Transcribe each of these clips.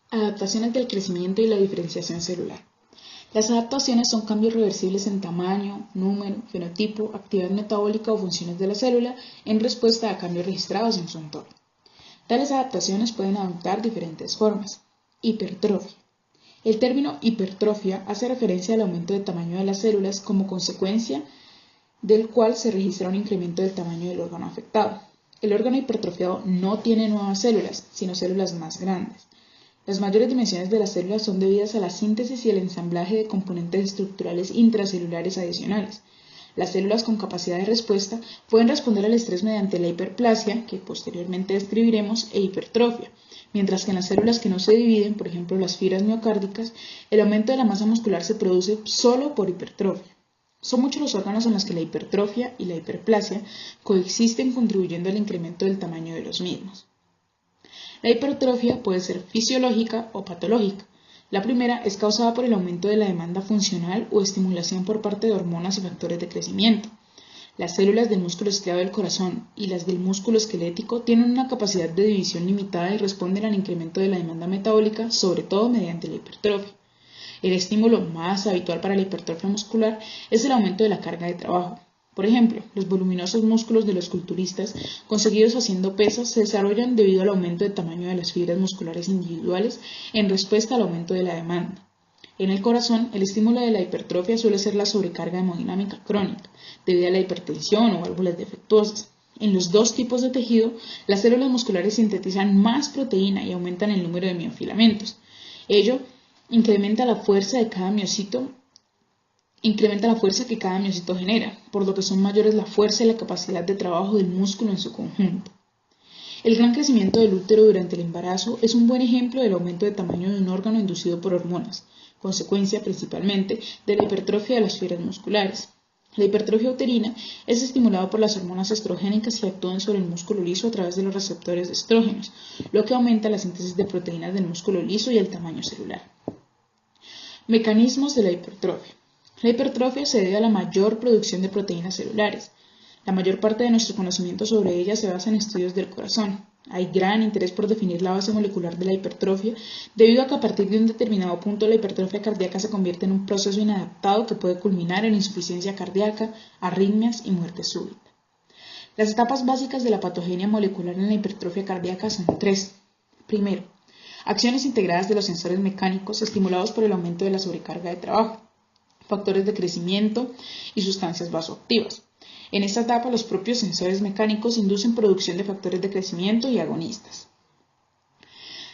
Adaptaciones del crecimiento y la diferenciación celular. Las adaptaciones son cambios reversibles en tamaño, número, fenotipo, actividad metabólica o funciones de la célula en respuesta a cambios registrados en su entorno. Tales adaptaciones pueden adoptar diferentes formas. Hipertrofia. El término hipertrofia hace referencia al aumento de tamaño de las células como consecuencia del cual se registra un incremento del tamaño del órgano afectado. El órgano hipertrofiado no tiene nuevas células, sino células más grandes. Las mayores dimensiones de las células son debidas a la síntesis y el ensamblaje de componentes estructurales intracelulares adicionales. Las células con capacidad de respuesta pueden responder al estrés mediante la hiperplasia, que posteriormente describiremos, e hipertrofia, mientras que en las células que no se dividen, por ejemplo las fibras miocárdicas, el aumento de la masa muscular se produce solo por hipertrofia. Son muchos los órganos en los que la hipertrofia y la hiperplasia coexisten, contribuyendo al incremento del tamaño de los mismos. La hipertrofia puede ser fisiológica o patológica. La primera es causada por el aumento de la demanda funcional o estimulación por parte de hormonas y factores de crecimiento. Las células del músculo estriado del corazón y las del músculo esquelético tienen una capacidad de división limitada y responden al incremento de la demanda metabólica, sobre todo mediante la hipertrofia. El estímulo más habitual para la hipertrofia muscular es el aumento de la carga de trabajo. Por ejemplo, los voluminosos músculos de los culturistas, conseguidos haciendo pesas, se desarrollan debido al aumento de tamaño de las fibras musculares individuales en respuesta al aumento de la demanda. En el corazón, el estímulo de la hipertrofia suele ser la sobrecarga hemodinámica crónica, debido a la hipertensión o válvulas defectuosas. En los dos tipos de tejido, las células musculares sintetizan más proteína y aumentan el número de miofilamentos. Ello incrementa la fuerza que cada miocito genera, por lo que son mayores la fuerza y la capacidad de trabajo del músculo en su conjunto. El gran crecimiento del útero durante el embarazo es un buen ejemplo del aumento de tamaño de un órgano inducido por hormonas, consecuencia principalmente de la hipertrofia de las fibras musculares. La hipertrofia uterina es estimulada por las hormonas estrogénicas que actúan sobre el músculo liso a través de los receptores de estrógenos, lo que aumenta la síntesis de proteínas del músculo liso y el tamaño celular. Mecanismos de la hipertrofia. La hipertrofia se debe a la mayor producción de proteínas celulares. La mayor parte de nuestro conocimiento sobre ellas se basa en estudios del corazón. Hay gran interés por definir la base molecular de la hipertrofia, debido a que a partir de un determinado punto la hipertrofia cardíaca se convierte en un proceso inadaptado que puede culminar en insuficiencia cardíaca, arritmias y muerte súbita. Las etapas básicas de la patogenia molecular en la hipertrofia cardíaca son tres. Primero, acciones integradas de los sensores mecánicos estimulados por el aumento de la sobrecarga de trabajo, factores de crecimiento y sustancias vasoactivas. En esta etapa, los propios sensores mecánicos inducen producción de factores de crecimiento y agonistas.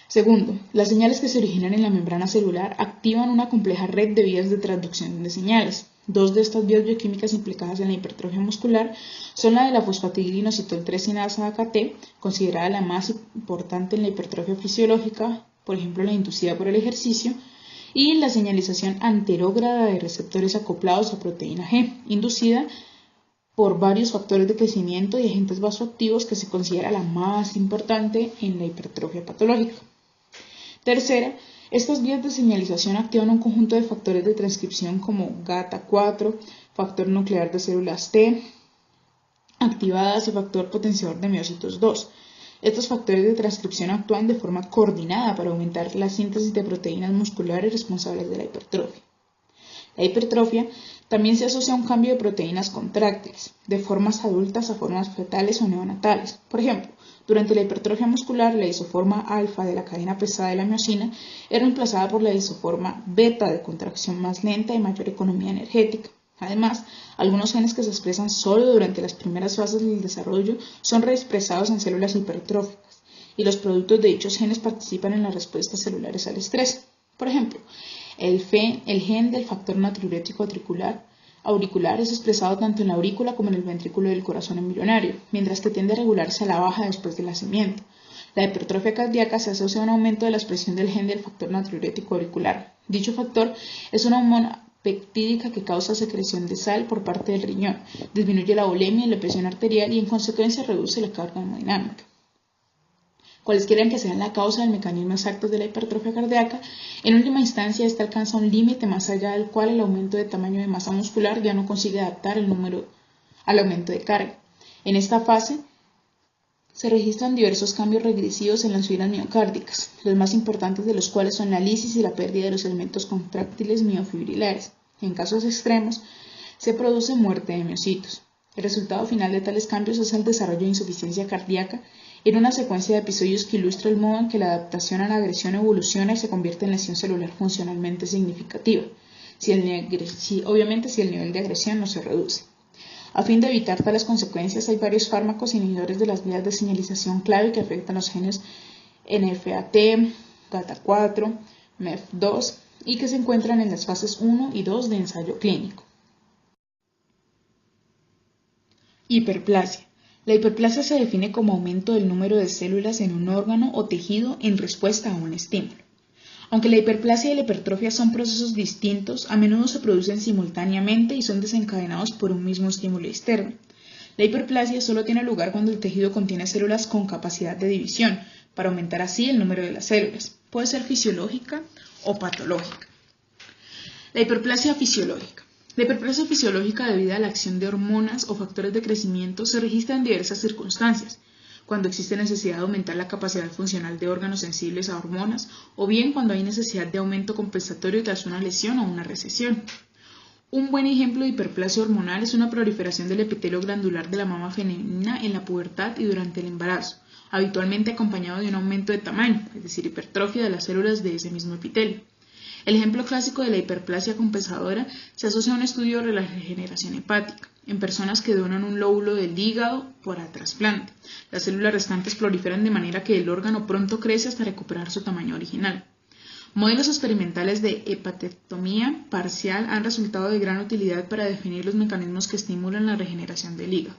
Segundo, las señales que se originan en la membrana celular activan una compleja red de vías de transducción de señales. Dos de estas vías bioquímicas implicadas en la hipertrofia muscular son la de la fosfatidilinositol 3 sinasa AKT, considerada la más importante en la hipertrofia fisiológica, por ejemplo la inducida por el ejercicio, y la señalización anterógrada de receptores acoplados a proteína G, inducida por varios factores de crecimiento y agentes vasoactivos que se considera la más importante en la hipertrofia patológica. Tercera, estas vías de señalización activan un conjunto de factores de transcripción como GATA4, factor nuclear de células T activadas y factor potenciador de miocitos 2. Estos factores de transcripción actúan de forma coordinada para aumentar la síntesis de proteínas musculares responsables de la hipertrofia. La hipertrofia también se asocia a un cambio de proteínas contráctiles, de formas adultas a formas fetales o neonatales. Por ejemplo, durante la hipertrofia muscular, la isoforma alfa de la cadena pesada de la miosina es reemplazada por la isoforma beta de contracción más lenta y mayor economía energética. Además, algunos genes que se expresan solo durante las primeras fases del desarrollo son reexpresados en células hipertróficas, y los productos de dichos genes participan en las respuestas celulares al estrés. Por ejemplo, el gen del factor natriurético auricular es expresado tanto en la aurícula como en el ventrículo del corazón embrionario, mientras que tiende a regularse a la baja después del nacimiento. La hipertrofia cardíaca se asocia a un aumento de la expresión del gen del factor natriurético auricular. Dicho factor es una hormona peptídica que causa secreción de sal por parte del riñón, disminuye la bulimia y la presión arterial y en consecuencia reduce la carga hemodinámica. Cualesquiera que sean la causa del mecanismo exacto de la hipertrofia cardíaca, en última instancia esta alcanza un límite más allá del cual el aumento de tamaño de masa muscular ya no consigue adaptar el número al aumento de carga. En esta fase, Se registran diversos cambios regresivos en las fibras miocárdicas, los más importantes de los cuales son la lisis y la pérdida de los elementos contráctiles miofibrilares. En casos extremos, se produce muerte de miocitos. El resultado final de tales cambios es el desarrollo de insuficiencia cardíaca en una secuencia de episodios que ilustra el modo en que la adaptación a la agresión evoluciona y se convierte en lesión celular funcionalmente significativa, obviamente si el nivel de agresión no se reduce. A fin de evitar tales consecuencias, hay varios fármacos inhibidores de las vías de señalización clave que afectan los genes NFAT, GATA4, MEF2 y que se encuentran en las fases 1 y 2 de ensayo clínico. Hiperplasia. La hiperplasia se define como aumento del número de células en un órgano o tejido en respuesta a un estímulo. Aunque la hiperplasia y la hipertrofia son procesos distintos, a menudo se producen simultáneamente y son desencadenados por un mismo estímulo externo. La hiperplasia solo tiene lugar cuando el tejido contiene células con capacidad de división, para aumentar así el número de las células. Puede ser fisiológica o patológica. La hiperplasia fisiológica. La hiperplasia fisiológica debido a la acción de hormonas o factores de crecimiento se registra en diversas circunstancias. Cuando existe necesidad de aumentar la capacidad funcional de órganos sensibles a hormonas, o bien cuando hay necesidad de aumento compensatorio tras una lesión o una recesión. Un buen ejemplo de hiperplasia hormonal es una proliferación del epitelio glandular de la mama femenina en la pubertad y durante el embarazo, habitualmente acompañado de un aumento de tamaño, es decir, hipertrofia de las células de ese mismo epitelio. El ejemplo clásico de la hiperplasia compensadora se asocia a un estudio de la regeneración hepática, en personas que donan un lóbulo del hígado para trasplante. Las células restantes proliferan de manera que el órgano pronto crece hasta recuperar su tamaño original. Modelos experimentales de hepatectomía parcial han resultado de gran utilidad para definir los mecanismos que estimulan la regeneración del hígado.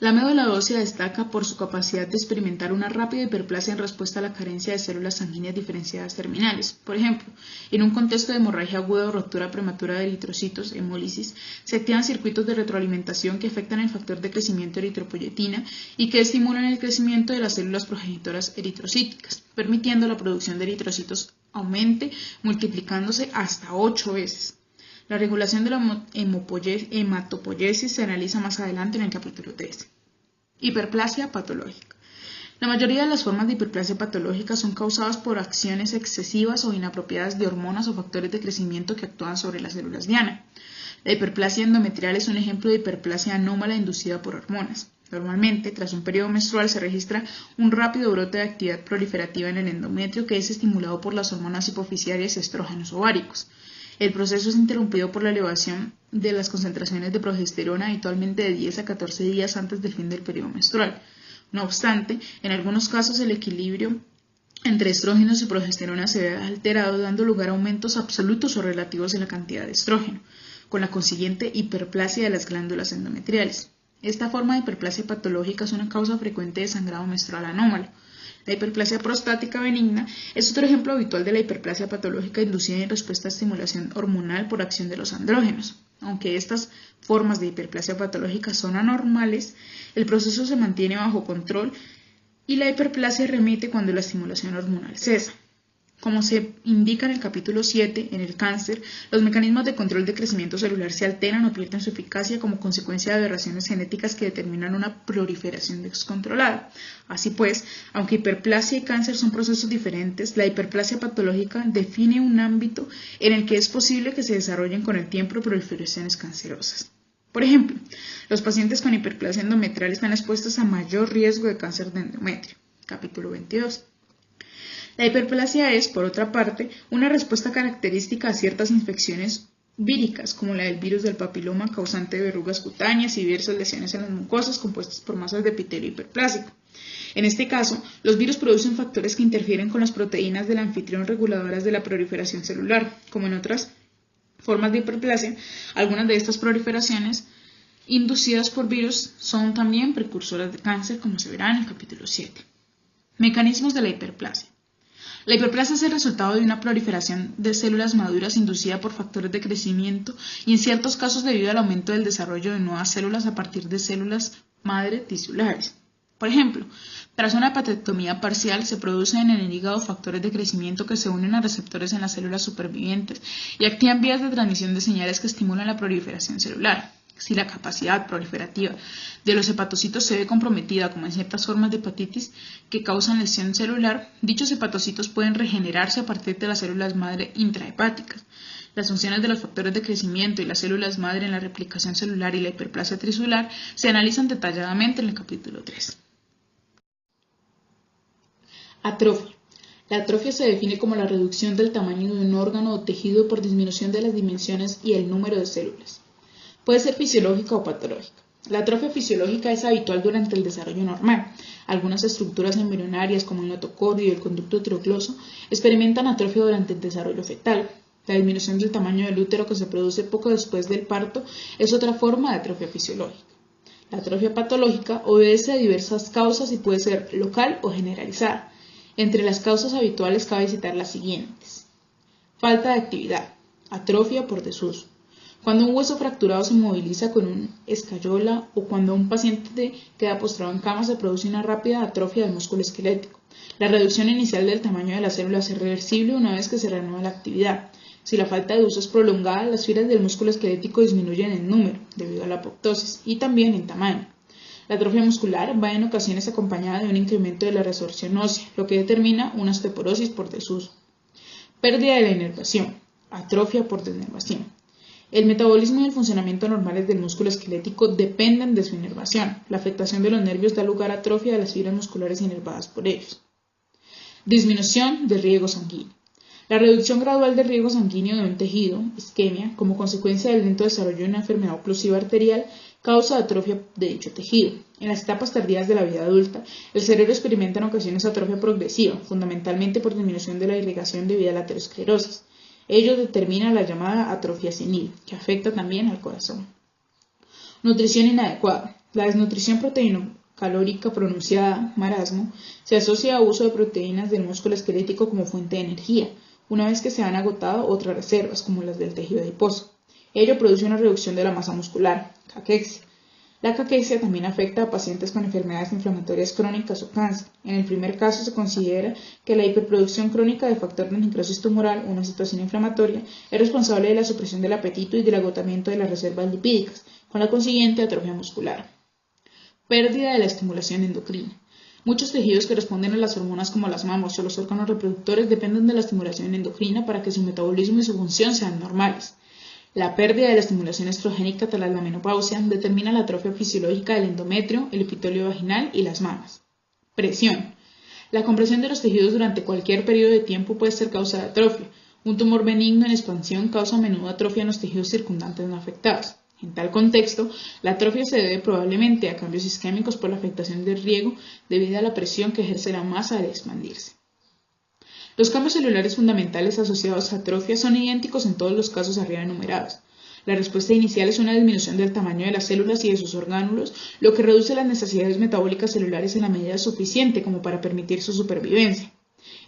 La médula ósea destaca por su capacidad de experimentar una rápida hiperplasia en respuesta a la carencia de células sanguíneas diferenciadas terminales. Por ejemplo, en un contexto de hemorragia aguda o ruptura prematura de eritrocitos, hemólisis, se activan circuitos de retroalimentación que afectan el factor de crecimiento eritropoyetina y que estimulan el crecimiento de las células progenitoras eritrocíticas, permitiendo la producción de eritrocitos aumente, multiplicándose hasta 8 veces. La regulación de la hematopoiesis se analiza más adelante en el capítulo 13. Hiperplasia patológica. La mayoría de las formas de hiperplasia patológica son causadas por acciones excesivas o inapropiadas de hormonas o factores de crecimiento que actúan sobre las células diana. La hiperplasia endometrial es un ejemplo de hiperplasia anómala inducida por hormonas. Normalmente, tras un periodo menstrual se registra un rápido brote de actividad proliferativa en el endometrio que es estimulado por las hormonas hipofisiarias y estrógenos ováricos. El proceso es interrumpido por la elevación de las concentraciones de progesterona habitualmente de 10 a 14 días antes del fin del periodo menstrual. No obstante, en algunos casos el equilibrio entre estrógenos y progesterona se ve alterado, dando lugar a aumentos absolutos o relativos en la cantidad de estrógeno, con la consiguiente hiperplasia de las glándulas endometriales. Esta forma de hiperplasia patológica es una causa frecuente de sangrado menstrual anómalo. La hiperplasia prostática benigna es otro ejemplo habitual de la hiperplasia patológica inducida en respuesta a estimulación hormonal por acción de los andrógenos. Aunque estas formas de hiperplasia patológica son anormales, el proceso se mantiene bajo control y la hiperplasia remite cuando la estimulación hormonal cesa. Como se indica en el capítulo 7, en el cáncer, los mecanismos de control de crecimiento celular se alteran o pierden su eficacia como consecuencia de aberraciones genéticas que determinan una proliferación descontrolada. Así pues, aunque hiperplasia y cáncer son procesos diferentes, la hiperplasia patológica define un ámbito en el que es posible que se desarrollen con el tiempo proliferaciones cancerosas. Por ejemplo, los pacientes con hiperplasia endometrial están expuestos a mayor riesgo de cáncer de endometrio. Capítulo 22. La hiperplasia es, por otra parte, una respuesta característica a ciertas infecciones víricas, como la del virus del papiloma causante de verrugas cutáneas y diversas lesiones en las mucosas compuestas por masas de epitelio hiperplásico. En este caso, los virus producen factores que interfieren con las proteínas del anfitrión reguladoras de la proliferación celular. Como en otras formas de hiperplasia, algunas de estas proliferaciones inducidas por virus son también precursoras de cáncer, como se verá en el capítulo 7. Mecanismos de la hiperplasia. La hiperplasia es el resultado de una proliferación de células maduras inducida por factores de crecimiento y en ciertos casos debido al aumento del desarrollo de nuevas células a partir de células madre tisulares. Por ejemplo, tras una hepatectomía parcial se producen en el hígado factores de crecimiento que se unen a receptores en las células supervivientes y activan vías de transmisión de señales que estimulan la proliferación celular. Si la capacidad proliferativa de los hepatocitos se ve comprometida, como en ciertas formas de hepatitis que causan lesión celular, dichos hepatocitos pueden regenerarse a partir de las células madre intrahepáticas. Las funciones de los factores de crecimiento y las células madre en la replicación celular y la hiperplasia tricelular se analizan detalladamente en el capítulo 3. Atrofia. La atrofia se define como la reducción del tamaño de un órgano o tejido por disminución de las dimensiones y el número de células. Puede ser fisiológica o patológica. La atrofia fisiológica es habitual durante el desarrollo normal. Algunas estructuras embrionarias, como el notocordio y el conducto trocloso, experimentan atrofia durante el desarrollo fetal. La disminución del tamaño del útero que se produce poco después del parto es otra forma de atrofia fisiológica. La atrofia patológica obedece a diversas causas y puede ser local o generalizada. Entre las causas habituales cabe citar las siguientes. Falta de actividad. Atrofia por desuso. Cuando un hueso fracturado se moviliza con una escayola o cuando un paciente queda postrado en cama se produce una rápida atrofia del músculo esquelético. La reducción inicial del tamaño de las células es reversible una vez que se reanuda la actividad. Si la falta de uso es prolongada, las fibras del músculo esquelético disminuyen en número debido a la apoptosis y también en tamaño. La atrofia muscular va en ocasiones acompañada de un incremento de la resorción ósea, lo que determina una osteoporosis por desuso. Pérdida de la inervación. Atrofia por denervación. El metabolismo y el funcionamiento normales del músculo esquelético dependen de su inervación. La afectación de los nervios da lugar a atrofia de las fibras musculares inervadas por ellos. Disminución del riego sanguíneo. La reducción gradual del riego sanguíneo de un tejido, isquemia, como consecuencia del lento desarrollo de una enfermedad oclusiva arterial, causa atrofia de dicho tejido. En las etapas tardías de la vida adulta, el cerebro experimenta en ocasiones atrofia progresiva, fundamentalmente por disminución de la irrigación debido a la aterosclerosis. Ello determina la llamada atrofia senil, que afecta también al corazón. Nutrición inadecuada. La desnutrición proteínocalórica pronunciada, marasmo, se asocia a uso de proteínas del músculo esquelético como fuente de energía, una vez que se han agotado otras reservas, como las del tejido adiposo. Ello produce una reducción de la masa muscular, caquexia. La caquexia también afecta a pacientes con enfermedades inflamatorias crónicas o cáncer. En el primer caso se considera que la hiperproducción crónica de factor de necrosis tumoral, una situación inflamatoria, es responsable de la supresión del apetito y del agotamiento de las reservas lipídicas, con la consiguiente atrofia muscular. Pérdida de la estimulación endocrina. Muchos tejidos que responden a las hormonas como las mamas o los órganos reproductores dependen de la estimulación endocrina para que su metabolismo y su función sean normales. La pérdida de la estimulación estrogénica tras la menopausia determina la atrofia fisiológica del endometrio, el epitelio vaginal y las mamas. Presión. La compresión de los tejidos durante cualquier periodo de tiempo puede ser causa de atrofia. Un tumor benigno en expansión causa a menudo atrofia en los tejidos circundantes no afectados. En tal contexto, la atrofia se debe probablemente a cambios isquémicos por la afectación del riego debido a la presión que ejerce la masa al expandirse. Los cambios celulares fundamentales asociados a atrofia son idénticos en todos los casos arriba enumerados. La respuesta inicial es una disminución del tamaño de las células y de sus orgánulos, lo que reduce las necesidades metabólicas celulares en la medida suficiente como para permitir su supervivencia.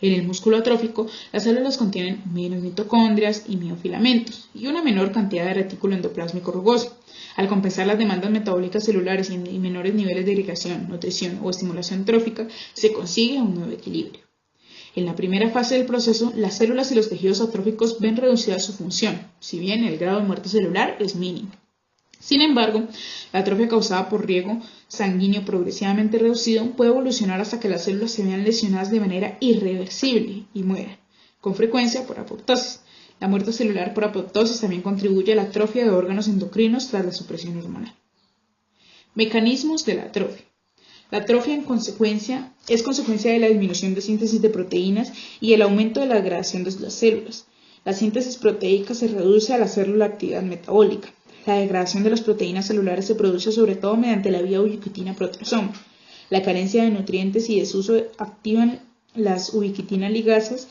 En el músculo atrófico, las células contienen menos mitocondrias y miofilamentos y una menor cantidad de retículo endoplásmico rugoso. Al compensar las demandas metabólicas celulares y menores niveles de irrigación, nutrición o estimulación trófica, se consigue un nuevo equilibrio. En la primera fase del proceso, las células y los tejidos atróficos ven reducida su función, si bien el grado de muerte celular es mínimo. Sin embargo, la atrofia causada por riego sanguíneo progresivamente reducido puede evolucionar hasta que las células se vean lesionadas de manera irreversible y mueran, con frecuencia por apoptosis. La muerte celular por apoptosis también contribuye a la atrofia de órganos endocrinos tras la supresión hormonal. Mecanismos de la atrofia. La atrofia es consecuencia de la disminución de síntesis de proteínas y el aumento de la degradación de las células. La síntesis proteica se reduce al hacerlo la actividad metabólica. La degradación de las proteínas celulares se produce sobre todo mediante la vía ubiquitina-proteasoma. La carencia de nutrientes y desuso activan las ubiquitina ligasas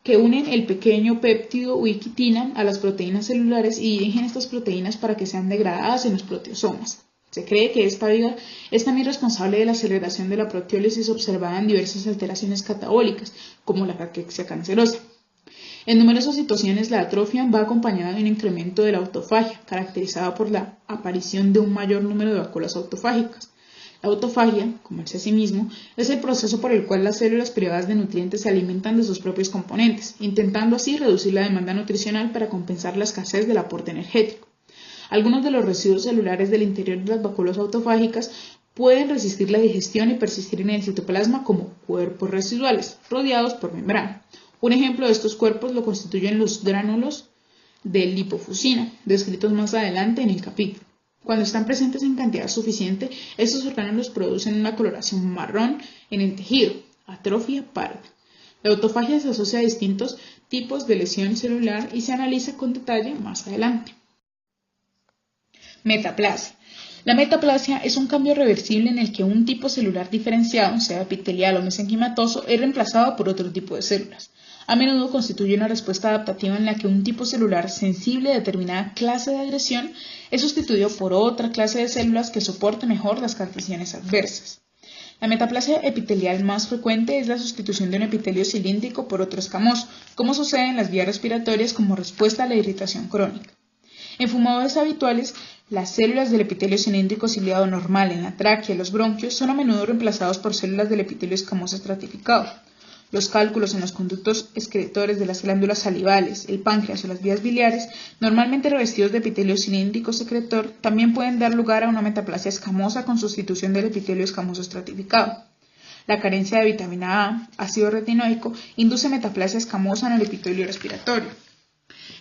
que unen el pequeño péptido ubiquitina a las proteínas celulares y dirigen estas proteínas para que sean degradadas en los proteosomas. Se cree que esta vía es también responsable de la aceleración de la proteólisis observada en diversas alteraciones catabólicas, como la caquexia cancerosa. En numerosas situaciones, la atrofia va acompañada de un incremento de la autofagia, caracterizada por la aparición de un mayor número de vacuolas autofágicas. La autofagia, comerse a sí mismo, es el proceso por el cual las células privadas de nutrientes se alimentan de sus propios componentes, intentando así reducir la demanda nutricional para compensar la escasez del aporte energético. Algunos de los residuos celulares del interior de las vacuolas autofágicas pueden resistir la digestión y persistir en el citoplasma como cuerpos residuales, rodeados por membrana. Un ejemplo de estos cuerpos lo constituyen los gránulos de lipofuscina, descritos más adelante en el capítulo. Cuando están presentes en cantidad suficiente, estos orgánulos producen una coloración marrón en el tejido, atrofia parda. La autofagia se asocia a distintos tipos de lesión celular y se analiza con detalle más adelante. Metaplasia. La metaplasia es un cambio reversible en el que un tipo celular diferenciado, sea epitelial o mesenquimatoso, es reemplazado por otro tipo de células. A menudo constituye una respuesta adaptativa en la que un tipo celular sensible a determinada clase de agresión es sustituido por otra clase de células que soporte mejor las condiciones adversas. La metaplasia epitelial más frecuente es la sustitución de un epitelio cilíndrico por otro escamoso, como sucede en las vías respiratorias como respuesta a la irritación crónica. En fumadores habituales, las células del epitelio cilíndrico ciliado normal en la tráquea y los bronquios son a menudo reemplazados por células del epitelio escamoso estratificado. Los cálculos en los conductos excretores de las glándulas salivales, el páncreas o las vías biliares, normalmente revestidos de epitelio cilíndrico secretor, también pueden dar lugar a una metaplasia escamosa con sustitución del epitelio escamoso estratificado. La carencia de vitamina A, ácido retinoico, induce metaplasia escamosa en el epitelio respiratorio.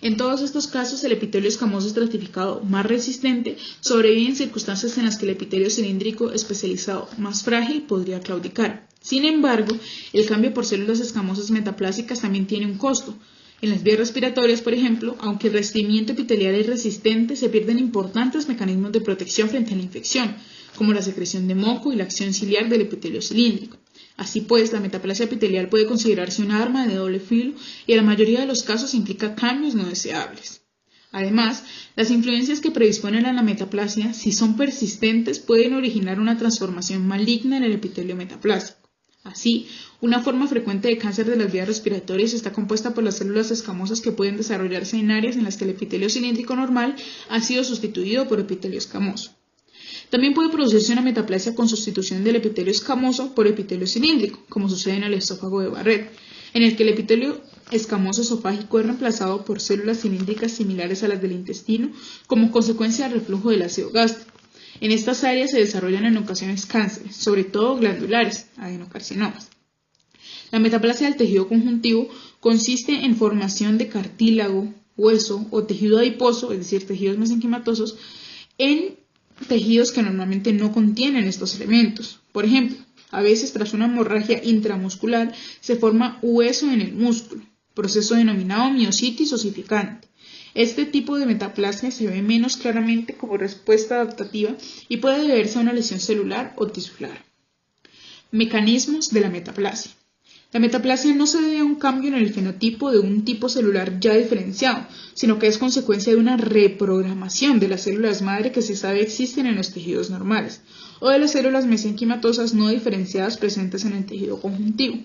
En todos estos casos, el epitelio escamoso estratificado más resistente sobrevive en circunstancias en las que el epitelio cilíndrico especializado más frágil podría claudicar. Sin embargo, el cambio por células escamosas metaplásicas también tiene un costo. En las vías respiratorias, por ejemplo, aunque el revestimiento epitelial es resistente, se pierden importantes mecanismos de protección frente a la infección, como la secreción de moco y la acción ciliar del epitelio cilíndrico. Así pues, la metaplasia epitelial puede considerarse un arma de doble filo y en la mayoría de los casos implica cambios no deseables. Además, las influencias que predisponen a la metaplasia, si son persistentes, pueden originar una transformación maligna en el epitelio metaplásico. Así, una forma frecuente de cáncer de las vías respiratorias está compuesta por las células escamosas que pueden desarrollarse en áreas en las que el epitelio cilíndrico normal ha sido sustituido por epitelio escamoso. También puede producirse una metaplasia con sustitución del epitelio escamoso por epitelio cilíndrico, como sucede en el esófago de Barrett, en el que el epitelio escamoso esofágico es reemplazado por células cilíndricas similares a las del intestino como consecuencia del reflujo del ácido gástrico. En estas áreas se desarrollan en ocasiones cánceres, sobre todo glandulares, adenocarcinomas. La metaplasia del tejido conjuntivo consiste en formación de cartílago, hueso o tejido adiposo, es decir, tejidos mesenquimatosos, en tejidos que normalmente no contienen estos elementos. Por ejemplo, a veces tras una hemorragia intramuscular se forma hueso en el músculo, proceso denominado miositis osificante. Este tipo de metaplasia se ve menos claramente como respuesta adaptativa y puede deberse a una lesión celular o tisular. Mecanismos de la metaplasia. La metaplasia no se debe a un cambio en el fenotipo de un tipo celular ya diferenciado, sino que es consecuencia de una reprogramación de las células madre que se sabe existen en los tejidos normales, o de las células mesenquimatosas no diferenciadas presentes en el tejido conjuntivo.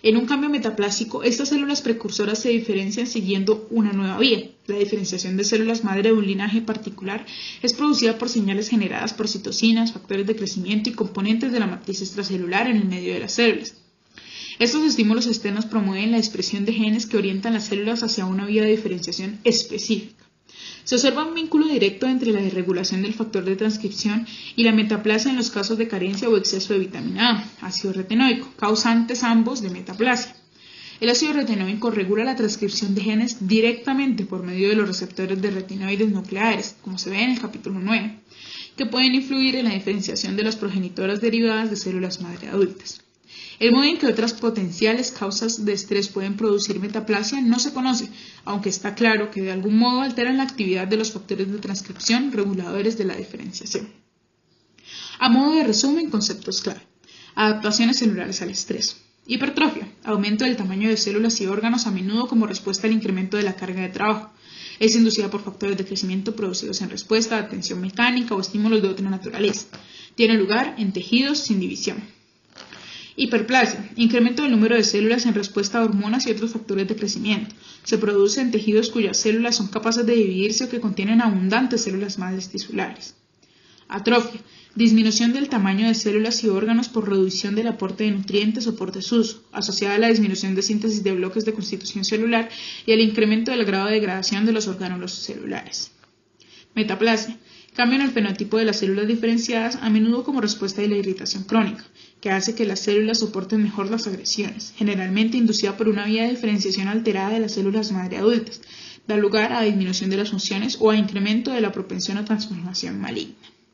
En un cambio metaplásico, estas células precursoras se diferencian siguiendo una nueva vía. La diferenciación de células madre de un linaje particular es producida por señales generadas por citocinas, factores de crecimiento y componentes de la matriz extracelular en el medio de las células. Estos estímulos externos promueven la expresión de genes que orientan las células hacia una vía de diferenciación específica. Se observa un vínculo directo entre la desregulación del factor de transcripción y la metaplasia en los casos de carencia o exceso de vitamina A, ácido retinoico, causantes ambos de metaplasia. El ácido retinoico regula la transcripción de genes directamente por medio de los receptores de retinoides nucleares, como se ve en el capítulo 9, que pueden influir en la diferenciación de las progenitoras derivadas de células madre adultas. El modo en que otras potenciales causas de estrés pueden producir metaplasia no se conoce, aunque está claro que de algún modo alteran la actividad de los factores de transcripción reguladores de la diferenciación. A modo de resumen, conceptos clave. Adaptaciones celulares al estrés. Hipertrofia, aumento del tamaño de células y órganos a menudo como respuesta al incremento de la carga de trabajo. Es inducida por factores de crecimiento producidos en respuesta a tensión mecánica o estímulos de otra naturaleza. Tiene lugar en tejidos sin división. Hiperplasia, incremento del número de células en respuesta a hormonas y otros factores de crecimiento. Se produce en tejidos cuyas células son capaces de dividirse o que contienen abundantes células madres tisulares. Atrofia, disminución del tamaño de células y órganos por reducción del aporte de nutrientes o por desuso, asociada a la disminución de síntesis de bloques de constitución celular y al incremento del grado de degradación de los orgánulos celulares. Metaplasia. Cambio en el fenotipo de las células diferenciadas, a menudo como respuesta de la irritación crónica, que hace que las células soporten mejor las agresiones, generalmente inducida por una vía de diferenciación alterada de las células madre adultas, da lugar a disminución de las funciones o a incremento de la propensión a transformación maligna.